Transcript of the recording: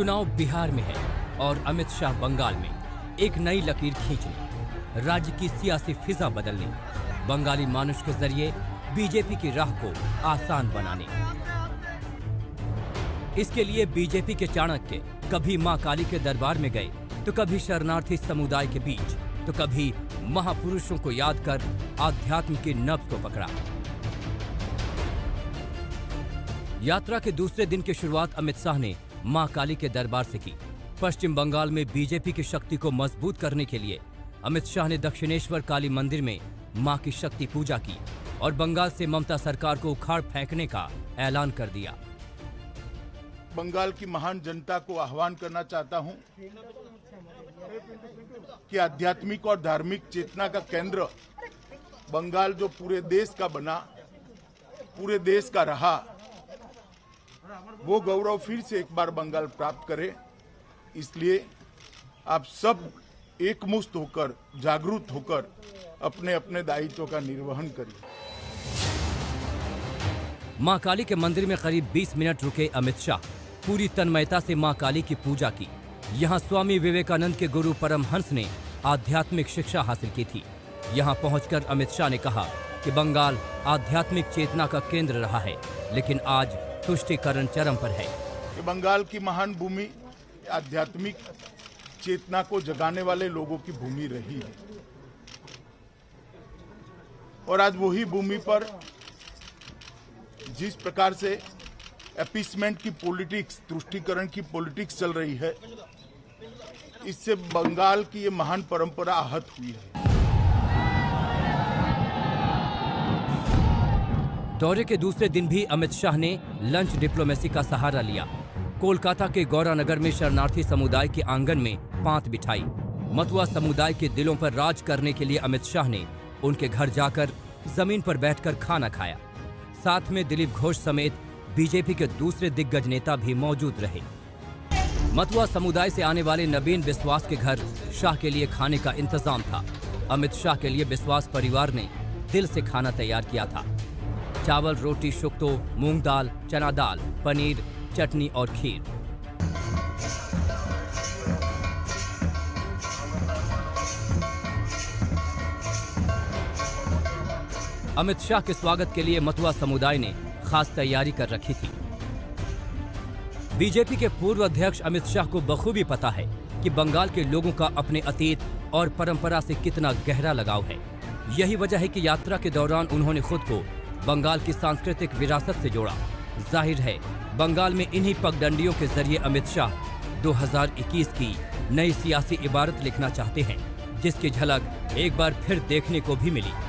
चुनाव बिहार में है और अमित शाह बंगाल में एक नई लकीर खींचने, राज्य की सियासी फिजा बदलने, बंगाली मानुष के जरिए बीजेपी की राह को आसान बनाने। इसके लिए बीजेपी के चाणक्य कभी मां काली के दरबार में गए, तो कभी शरणार्थी समुदाय के बीच, तो कभी महापुरुषों को याद कर आध्यात्म की नब्ज को पकड़ा। यात्रा के दूसरे दिन की शुरुआत अमित शाह ने मां काली के दरबार से की। पश्चिम बंगाल में बीजेपी की शक्ति को मजबूत करने के लिए अमित शाह ने दक्षिणेश्वर काली मंदिर में मां की शक्ति पूजा की और बंगाल से ममता सरकार को उखाड़ फेंकने का ऐलान कर दिया। बंगाल की महान जनता को आह्वान करना चाहता हूं कि आध्यात्मिक और धार्मिक चेतना का केंद्र बंगाल जो पूरे देश का बना, पूरे देश का रहा, वो गौरव फिर से एक बार बंगाल प्राप्त करे। इसलिए आप सब एकमुश्त होकर, जागरूक होकर अपने अपने दायित्व का निर्वहन करिए। मां काली के मंदिर में करीब 20 मिनट रुके अमित शाह। पूरी तन्मयता से मां काली की पूजा की। यहां स्वामी विवेकानंद के गुरु परमहंस ने आध्यात्मिक शिक्षा हासिल की थी। यहां पहुंचकर अमित शाह ने कहा कि बंगाल आध्यात्मिक चेतना का केंद्र रहा है, लेकिन आज तुष्टीकरण चरम पर है। बंगाल की महान भूमि आध्यात्मिक चेतना को जगाने वाले लोगों की भूमि रही है और आज वही भूमि पर जिस प्रकार से अपीसमेंट की पॉलिटिक्स, तुष्टीकरण की पॉलिटिक्स चल रही है, इससे बंगाल की ये महान परंपरा आहत हुई है। दौरे के दूसरे दिन भी अमित शाह ने लंच डिप्लोमेसी का सहारा लिया। कोलकाता के गौरानगर में शरणार्थी समुदाय के आंगन में पांत बिठाई। मतुआ समुदाय के दिलों पर राज करने के लिए अमित शाह ने उनके घर जाकर जमीन पर बैठकर खाना खाया। साथ में दिलीप घोष समेत बीजेपी के दूसरे दिग्गज नेता भी मौजूद रहे। मतुआ समुदाय से आने वाले नवीन बिस्वास के घर शाह के लिए खाने का इंतजाम था। अमित शाह के लिए बिस्वास परिवार ने दिल से खाना तैयार किया था। चावल, रोटी, शुक्तो, मूंग दाल, चना दाल, पनीर, चटनी और खीर। अमित शाह के स्वागत के लिए मतुआ समुदाय ने खास तैयारी कर रखी थी। बीजेपी के पूर्व अध्यक्ष अमित शाह को बखूबी पता है कि बंगाल के लोगों का अपने अतीत और परंपरा से कितना गहरा लगाव है। यही वजह है कि यात्रा के दौरान उन्होंने खुद को बंगाल की सांस्कृतिक विरासत से जोड़ा। जाहिर है, बंगाल में इन्हीं पगडंडियों के जरिए अमित शाह 2021 की नई सियासी इबारत लिखना चाहते हैं, जिसकी झलक एक बार फिर देखने को भी मिली।